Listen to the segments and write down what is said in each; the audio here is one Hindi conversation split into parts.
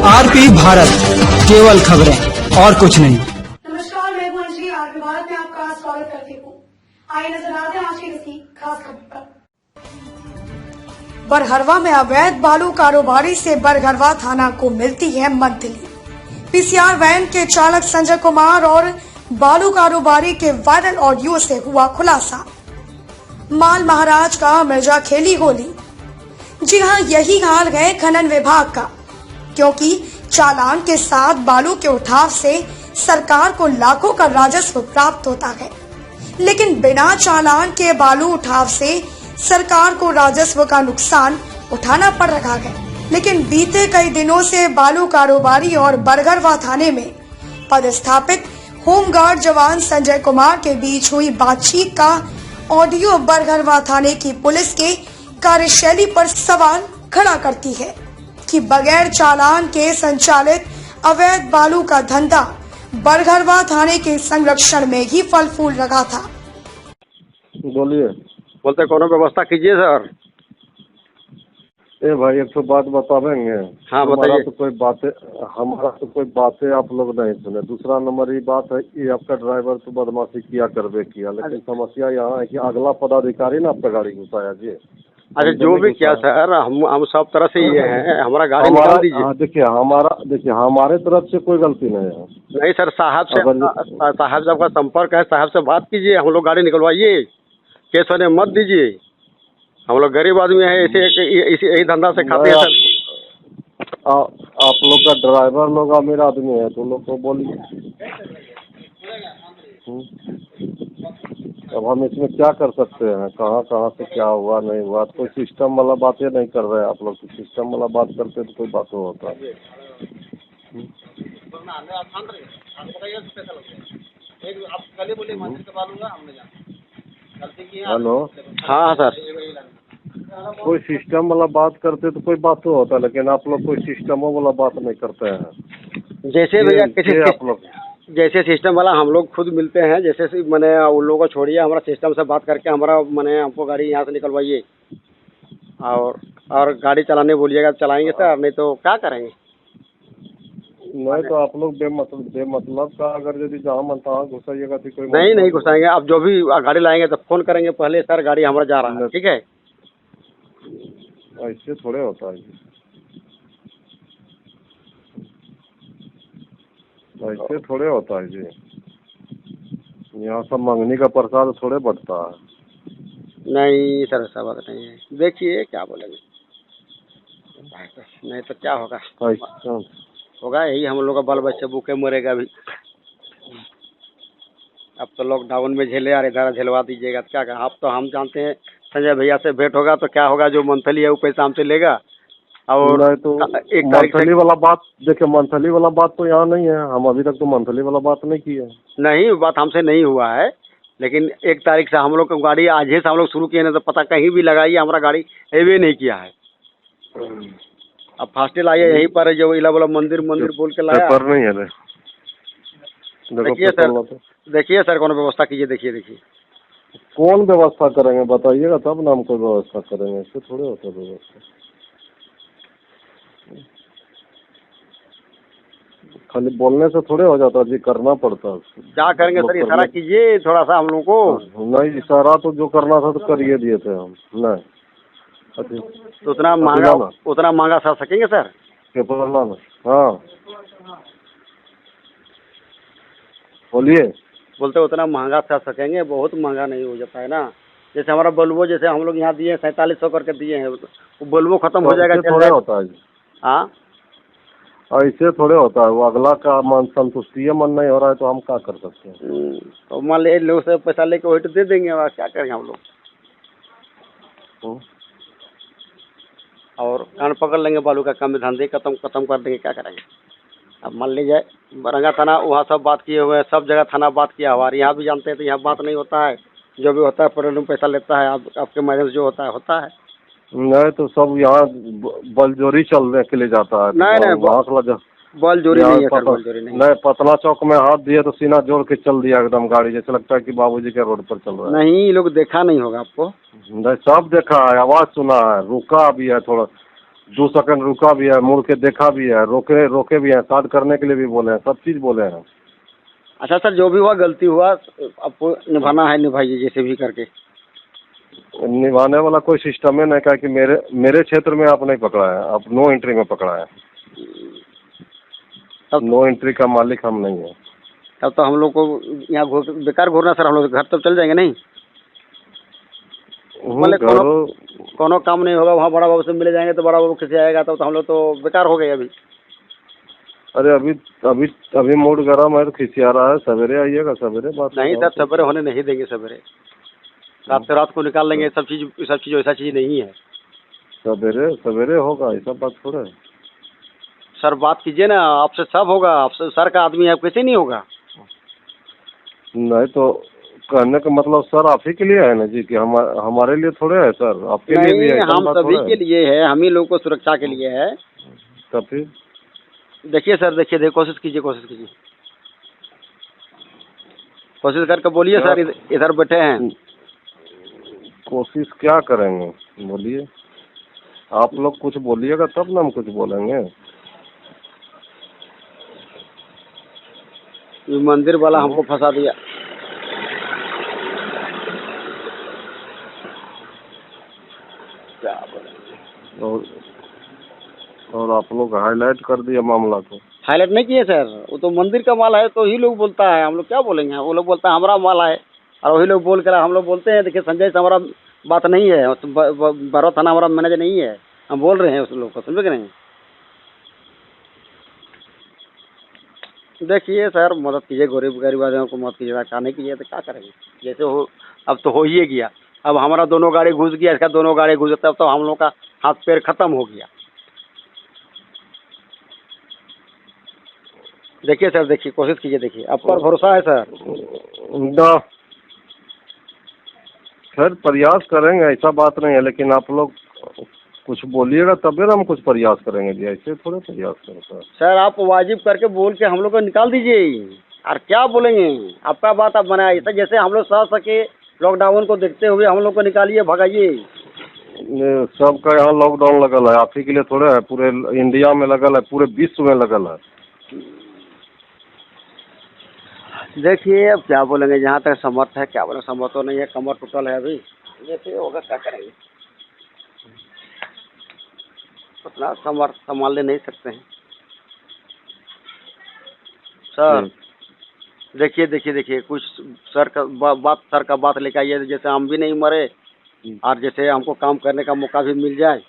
आरपी भारत, केवल खबरें और कुछ नहीं। नमस्कार, मैं हूं अंजलि। आरपी भारत में आपका स्वागत करती हूँ। आइए नजर डालते हैं आज की किसी खास खबर पर। बरहरवा में अवैध बालू कारोबारी से बरहरवा थाना को मिलती है मंथली। पीसीआर वैन के चालक संजय कुमार और बालू कारोबारी के वायरल ऑडियो से हुआ खुलासा। माल महाराज का मिर्जा खेली होली। जी हां, यही हाल है खनन विभाग का, क्योंकि चालान के साथ बालू के उठाव से सरकार को लाखों का राजस्व प्राप्त होता है, लेकिन बिना चालान के बालू उठाव से सरकार को राजस्व का नुकसान उठाना पड़ रहा है। लेकिन बीते कई दिनों से बालू कारोबारी और बरहरवा थाने में पदस्थापित होमगार्ड जवान संजय कुमार के बीच हुई बातचीत का ऑडियो बरहरवा थाने की पुलिस के कार्यशैली पर सवाल खड़ा करती है कि बगैर चालान के संचालित अवैध बालू का धंधा बरहरवा थाने के संरक्षण में ही फल फूल रहा था। बोलिए। बोलते कोनो व्यवस्था कीजिए सर। ए भाई, एक तो बात बतावेंगे। हाँ, बताइए। हमारा तो कोई बातें आप लोग नहीं सुने। दूसरा नंबर ये बात है, ये आपका ड्राइवर तो बदमाशी किया करवे किया, लेकिन समस्या यहाँ है कि अगला पदाधिकारी ना आपका गाड़ी घुसाया जी। अच्छा, जो भी क्या सर, हम सब तरह से ये हैं, हमारा गाड़ी निकाल दीजिए। देखिए हमारे तरफ से कोई गलती नहीं है। नहीं सर, साहब से आपका संपर्क है, साहब से बात कीजिए, हम लोग गाड़ी निकलवाइए, केस होने मत दीजिए। हम लोग गरीब आदमी है, इसी यही धंधा से खाते हैं सर। आप लोग का ड्राइवर लोग अमीर आदमी है तो लोग को बोलिए। अब हम इसमें क्या कर सकते हैं? कहाँ से क्या हुआ नहीं हुआ, तो कोई सिस्टम वाला बातें नहीं कर रहे हैं आप लोग। सिस्टम वाला बात करते तो कोई बात होता है। हेलो। हाँ सर, कोई सिस्टम वाला बात करते तो कोई बात होता, लेकिन आप लोग कोई सिस्टमों वाला बात नहीं करते हैं। जैसे भैया आप लोग जैसे सिस्टम वाला हम लोग खुद मिलते हैं, जैसे मैंने उन लोगों को छोड़िए, हमारा सिस्टम से बात करके हमारा मैंने हमको गाड़ी यहाँ से निकलवाइए और गाड़ी चलाने बोलिएगा, चलाएंगे सर, नहीं तो क्या करेंगे? नहीं तो आप लोग बेमतलब का अगर यदि जहाँ मन तहाँ घुसाइएगा तो कोई नहीं घुसाएंगे। आप जो भी गाड़ी लाएंगे तो फोन करेंगे पहले, सर गाड़ी हमारा जा रहा है, ठीक है? ऐसे थोड़े होता है, ऐसे थोड़े होता है जी। यहाँ सब मंगनी का प्रसाद थोड़े बढ़ता है। नहीं सर, ऐसा बात नहीं है। देखिए क्या बोलेंगे, नहीं तो क्या होगा? होगा यही, हम लोग का बाल बच्चे भूखे मरेगा अभी। अब तो लॉकडाउन में झेले यार, इधर झेलवा दीजिएगा तो क्या कहा? आप तो हम जानते हैं, संजय भैया से भेंट होगा तो क्या होगा, जो मंथली है वो पैसा हमसे लेगा। और नहीं तो एक तारीख मंथली वाला बात, देखिए मंथली वाला बात तो यहाँ नहीं है। हम अभी तक तो मंथली वाला बात नहीं की है। नहीं, बात हमसे नहीं हुआ है, लेकिन 1 तारीख से हम लोग को गाड़ी आज ही से हम लोग शुरू किए, नहीं तो पता कहीं भी लगाइए हमारा गाड़ी हेवे नहीं किया है। अब फास्ट लाइए यहीं पर जो इला बोला मंदिर बोल के लाया। पेपर नहीं है। देखिए सर, कौन व्यवस्था कीजिए। देखिए कौन व्यवस्था करेंगे बताइएगा, तब ना हम कोई व्यवस्था करेंगे। इससे थोड़े होता व्यवस्था, खाली बोलने से थोड़े हो जाता जी, करना पड़ता है। क्या करेंगे सर, इशारा कीजिए थोड़ा सा हम लोग को। नहीं, इशारा तो जो करना था तो करिए दिए थे हम। नहीं तो उतना महंगा सर सकेंगे सर? पेपर लाना। हाँ बोलिए। बोलते उतना महंगा सर सकेंगे? बहुत महंगा नहीं हो जाता है ना। जैसे हमारा बल्बो, जैसे हम लोग यहाँ दिए 4700 करके दिए हैं, वो बल्बो खत्म हो जाएगा। थोड़े होता है। हाँ, ऐसे थोड़े होता है। वो अगला का मन संतुष्टि मन नहीं हो रहा है तो हम क्या कर सकते हैं? तो मान लीजिए लोग से पैसा लेके वही तो दे देंगे, और क्या करेंगे हम लोग? और कान पकड़ लेंगे, बालू का काम धंधे खत्म कर देंगे, क्या करेंगे? अब मान लीजिए बरंगा थाना वहाँ सब बात किए हुए हैं, सब जगह थाना बात किया हुआ है। यहाँ भी जानते हैं तो यहाँ बात नहीं होता है। जो भी होता है पेट्रोल में पैसा लेता है, आपके माध्यम से जो होता है। नहीं तो सब यहाँ बलजोरी चलने के लिए जाता है। नहीं बल जोरी यहाँ नहीं है सर, पता- बल जोरी नहीं। नहीं, पतना चौक में हाथ दिए तो सीना जोड़ के चल दिया एकदम गाड़ी, जैसे लगता है कि बाबूजी के रोड पर चल रहा है। नहीं, ये लोग देखा नहीं होगा आपको। नहीं, सब देखा है, आवाज सुना है, रुका भी है, थोड़ा 2 सेकंड रुका भी है, मुड़ के देखा भी है, रोके भी हैं, स्टार्ट करने के लिए भी बोले हैं, सब चीज बोले हैं। अच्छा सर, जो भी हुआ गलती हुआ, आपको निभाना है, निभाइए जैसे भी करके। निभाने वाला कोई सिस्टम है नहीं, क्या कि मेरे क्षेत्र में आप नहीं पकड़ा है, आप नो एंट्री में पकड़ा है। तब नो एंट्री का मालिक हम नहीं है। तब तो हम लोग को यहाँ बेकार घूरना सर, हम लोग घर तब चल जाएंगे नहीं। बोले कोनो काम नहीं होगा, वहाँ बड़ा बाबू से मिले जाएंगे तो बड़ा बाबू कैसे आएगा, तब तो हम लोग तो बेकार हो गए अभी। अरे अभी मूड गर्म है तो खिसिया रहा है, सवेरे आइएगा, सवेरे बात नहीं सर, सवेरे होने नहीं देंगे, सवेरे रात से रात को निकाल लेंगे। सब चीज ऐसा चीज नहीं है। सवेरे होगा, ऐसा बात थोड़ा है। सर बात कीजिए ना, आपसे सब होगा, आपसे सर का आदमी है, कैसे नहीं होगा। नहीं तो कहने का मतलब सर आप ही के लिए है ना जी, कि हमारे लिए थोड़े है सर, आपके लिए भी है। हम सभी के लिए है, हम ही लोग को सुरक्षा के लिए है। तो फिर देखिए सर, देखिए कोशिश कीजिए, कोशिश करके बोलिए सर, इधर बैठे हैं। कोशिश क्या करेंगे, बोलिए। आप लोग कुछ बोलिएगा तब ना हम कुछ बोलेंगे। ये मंदिर वाला हमको फंसा दिया। क्या बोले। और आप लोग हाईलाइट कर दिया मामला को। हाईलाइट नहीं किए सर, वो तो मंदिर का माल है तो ही लोग बोलता है, हम लोग क्या बोलेंगे। वो लोग बोलता है हमारा माल है, और वही लोग बोल कर हम लोग बोलते हैं देखिए संजय से हमारा बात नहीं है, बारह थाना हमारा मैनेजर नहीं है, हम बोल रहे हैं उस लोग को, समझे कि नहीं। देखिए सर, मदद कीजिए, गरीब आदमियों को मदद कीजिएगा, क्या नहीं कीजिए तो क्या करेंगे। जैसे हो, अब तो हो ही गया। अब हमारा दोनों गाड़ी घुस गया, इसका दोनों गाड़ी घुस, तब तो हम लोग का हाथ पैर खत्म हो गया। देखिए सर, देखिए कोशिश कीजिए, देखिए आप पर भरोसा है सर। खैर प्रयास करेंगे, ऐसा बात नहीं है, लेकिन आप लोग कुछ बोलिएगा तभी ना हम कुछ प्रयास करेंगे जी, ऐसे थोड़े प्रयास करें सर। आप वाजिब करके बोल के हम लोग को निकाल दीजिए, और क्या बोलेंगे, आपका बात आप बनाए, ऐसा जैसे हम लोग सह सके लॉकडाउन को देखते हुए हम लोग को निकालिए, भगाइए। सबका यहाँ लॉकडाउन लगल है, आप ही के लिए थोड़े है, पूरे इंडिया में लगल है, पूरे विश्व में लगल है। देखिए अब क्या बोलेंगे, जहाँ तक समर्थ है, क्या बोले, समर्थ तो नहीं है, कमर टूटल है अभी, जैसे होगा क्या करेंगे, उतना समर्थ संभाल ले नहीं सकते हैं सर। देखिए कुछ सर का बात लेकर आइए, जैसे हम भी नहीं मरे और जैसे हमको काम करने का मौका भी मिल जाए।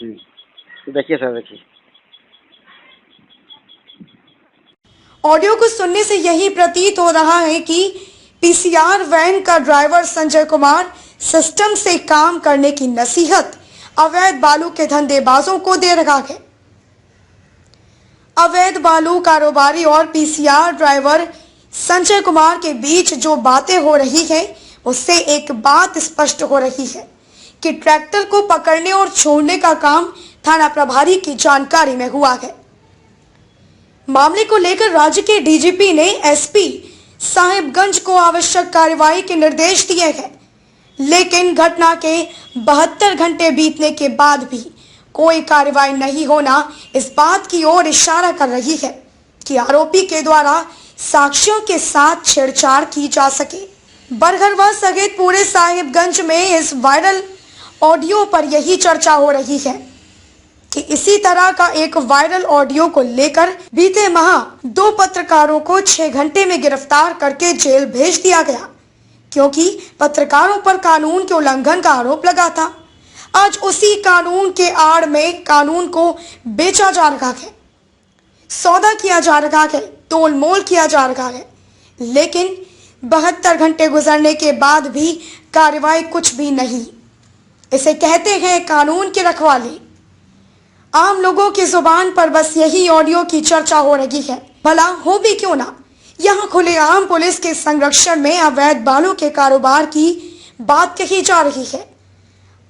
देखिए सर, देखिए ऑडियो को सुनने से यही प्रतीत हो रहा है कि पीसीआर वैन का ड्राइवर संजय कुमार सिस्टम से काम करने की नसीहत अवैध बालू के धंधेबाजों को दे रहा है। अवैध बालू कारोबारी और पीसीआर ड्राइवर संजय कुमार के बीच जो बातें हो रही है, उससे एक बात स्पष्ट हो रही है कि ट्रैक्टर को पकड़ने और छोड़ने का काम थाना प्रभारी की जानकारी में हुआ है। मामले को लेकर राज्य के डीजीपी ने एसपी साहिबगंज को आवश्यक कार्रवाई के निर्देश दिए हैं, लेकिन घटना के 72 घंटे बीतने के बाद भी कोई कार्रवाई नहीं होना इस बात की ओर इशारा कर रही है कि आरोपी के द्वारा साक्ष्यों के साथ छेड़छाड़ की जा सके। बरघरवा सहित पूरे साहिबगंज में इस वायरल ऑडियो पर यही चर्चा हो रही है कि इसी तरह का एक वायरल ऑडियो को लेकर बीते माह 2 पत्रकारों को 6 घंटे में गिरफ्तार करके जेल भेज दिया गया, क्योंकि पत्रकारों पर कानून के उल्लंघन का आरोप लगा था। आज उसी कानून के आड़ में कानून को बेचा जा रहा है, सौदा किया जा रहा है, तोल मोल किया जा रहा है, लेकिन 72 घंटे गुजरने के बाद भी कार्रवाई कुछ भी नहीं। इसे कहते हैं कानून की रखवाली। आम लोगों की जुबान पर बस यही ऑडियो की चर्चा हो रही है। भला हो भी क्यों ना, यहाँ खुलेआम पुलिस के संरक्षण में अवैध बालू के कारोबार की बात कही जा रही है।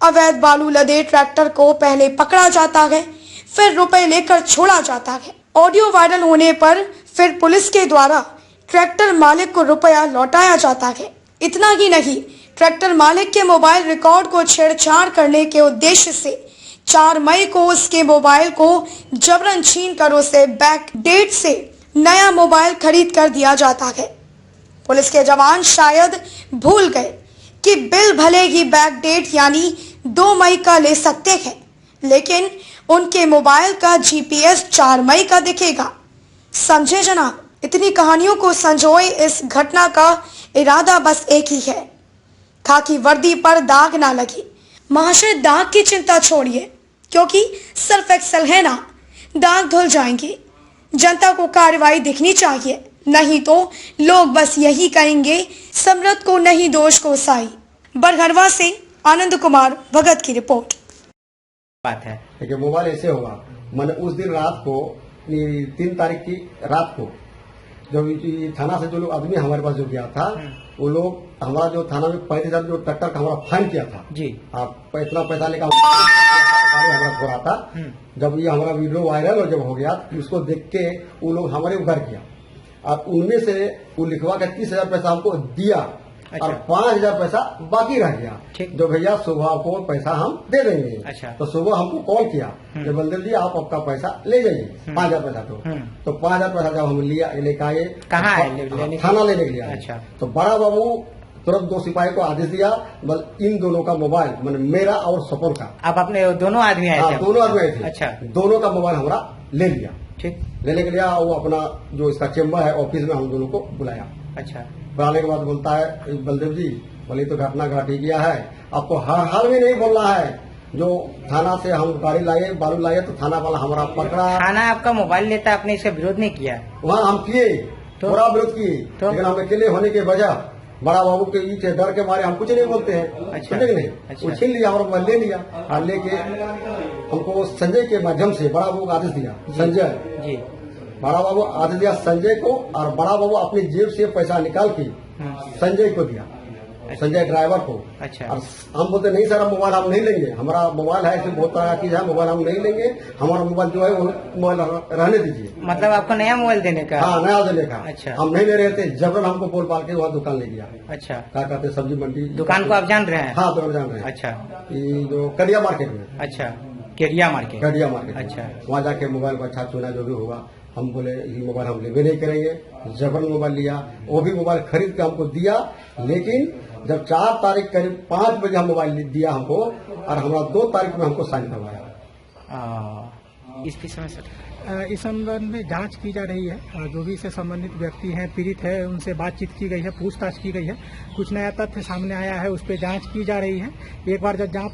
अवैध बालू लदे ट्रैक्टर को पहले पकड़ा जाता है, फिर रुपए लेकर छोड़ा जाता है। ऑडियो वायरल होने पर फिर पुलिस के द्वारा ट्रैक्टर मालिक को रुपया लौटाया जाता है। इतना ही नहीं, ट्रैक्टर मालिक के मोबाइल रिकॉर्ड को छेड़छाड़ करने के उद्देश्य से 4 मई को उसके मोबाइल को जबरन छीन कर उसे बैक डेट से नया मोबाइल खरीद कर दिया जाता है। पुलिस के जवान शायद भूल गए कि बिल भले ही बैक डेट यानी 2 मई का ले सकते हैं, लेकिन उनके मोबाइल का GPS 4 मई का दिखेगा। समझे जनाब, इतनी कहानियों को संजोए इस घटना का इरादा बस एक ही है, खाकी वर्दी पर दाग ना लगे। महाशय, दाग की चिंता छोड़िए, क्योंकि सर्फ एक्सेल है ना, दाग धुल जाएंगे। जनता को कार्रवाई दिखनी चाहिए, नहीं तो लोग बस यही कहेंगे, समृद्ध को नहीं दोष को साई। बरघरवा से आनंद कुमार भगत की रिपोर्ट। बात है कि मोबाइल ऐसे होगा, मैंने उस दिन रात को 3 तारीख की रात को जब थाना से जो लोग आदमी हमारे पास जो गया था, वो लोग हमारा जो थाना में 35,000 जो ट्रैक्टर का हमारा फाइन किया था जी, आप इतना पैसा लेकर हमारा छोड़ा था। जब ये हमारा वीडियो वायरल और जब हो गया, उसको देख के वो लोग हमारे उधर किया और उनमें से वो लिखवा के 30,000 पैसा हमको दिया। अच्छा। और 5,000 पैसा बाकी रह गया, जो भैया सुबह को पैसा हम दे देंगे। अच्छा। तो सुबह हमको कॉल किया कि बलदेव जी आप आपका पैसा ले जाइए, 5,000 पैसा। तो 5,000 पैसा जब हम लिया लेकर आए, कहाँ थाना लेने के लिए। अच्छा। तो बड़ा बाबू तुरंत 2 सिपाही को आदेश दिया, इन दोनों का मोबाइल, मैंने मेरा और सपोर का। आप अपने दोनों आदमी आए थे? दोनों आदमी आए थे। अच्छा। दोनों का मोबाइल हमारा ले लिया। ठीक। लेने के लिए वो अपना जो इसका चेम्बर है ऑफिस में हम दोनों को बुलाया। अच्छा। बुलाने के बाद बोलता है बलदेव जी, बोले तो घटना घट ही गया है, आपको हर हाल में नहीं बोलना है। जो थाना से हम गाड़ी लाए, बालू लाए, तो थाना वाला हमारा पकड़ा। थाना आपका मोबाइल लेता, आपने इसका विरोध नहीं किया? वहाँ हम किए, थोड़ा विरोध किए, लेकिन हम अकेले होने के वजह बड़ा बाबू के ईचे डर के मारे हम कुछ नहीं बोलते हैं। अच्छा। नहीं। अच्छा। वो छीन लिया, हमारा मोबाइल ले लिया और लेके हमको संजय के माध्यम से बड़ा बाबू को आदेश दिया। संजय जी, बड़ा बाबू आदेश दिया संजय को, और बड़ा बाबू अपनी जेब से पैसा निकाल के संजय को दिया। अच्छा। संजय ड्राइवर को। अच्छा। और हम बोलते नहीं सर, मोबाइल हम नहीं लेंगे, हमारा मोबाइल है, ऐसे बहुत तरह की चीज है, मोबाइल हम नहीं लेंगे, हमारा मोबाइल जो है वो मोबाइल रहने दीजिए। मतलब आपको नया मोबाइल देने का? हाँ, नया देने का। अच्छा। हम नहीं ले रहे थे, जबरन हमको बोल पाल के वहाँ दुकान ले गया। अच्छा। क्या कहते हैं, सब्जी मंडी दुकान को आप जान रहे हैं? हाँ, तो जान रहे हैं। अच्छा। ये जो कड़िया मार्केट में। अच्छा, केरिया मार्केट। कड़िया मार्केट। अच्छा। वहाँ जाके मोबाइल को अच्छा चुना, जो भी होगा। हम बोले ये मोबाइल हम लेवे नहीं करेंगे, जबरन मोबाइल लिया। वो भी मोबाइल खरीद के हमको दिया, लेकिन जब 4 तारीख करीब 5 बजे हम मोबाइल दिया हमको, और हमारा 2 तारीख में हमको साइन करवाया। इसकी समस्या इस संबंध में जांच की जा रही है, जो भी इससे संबंधित व्यक्ति हैं, पीड़ित है, उनसे बातचीत की गई है, पूछताछ की गई है। कुछ नया तथ्य सामने आया है, उस पर जांच की जा रही है। एक बार जब जांच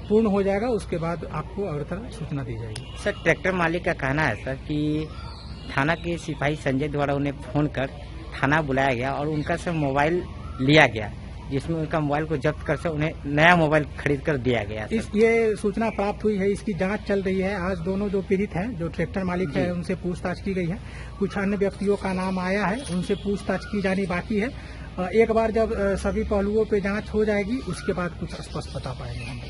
पूर्ण हो जाएगा, उसके बाद आपको और तरह सूचना दी जाएगी। सर, ट्रैक्टर मालिक का कहना है सर कि थाना के सिपाही संजय द्वारा उन्हें फोन कर थाना बुलाया गया और उनका से मोबाइल लिया गया, जिसमें उनका मोबाइल को जब्त कर उन्हें नया मोबाइल खरीद कर दिया गया। ये सूचना प्राप्त हुई है, इसकी जांच चल रही है। आज दोनों जो पीड़ित हैं, जो ट्रैक्टर मालिक है, उनसे पूछताछ की गई है। कुछ अन्य व्यक्तियों का नाम आया है, उनसे पूछताछ की जानी बाकी है। एक बार जब सभी पहलुओं पे जांच हो जाएगी, उसके बाद कुछ स्पष्ट बता पाएंगे हम।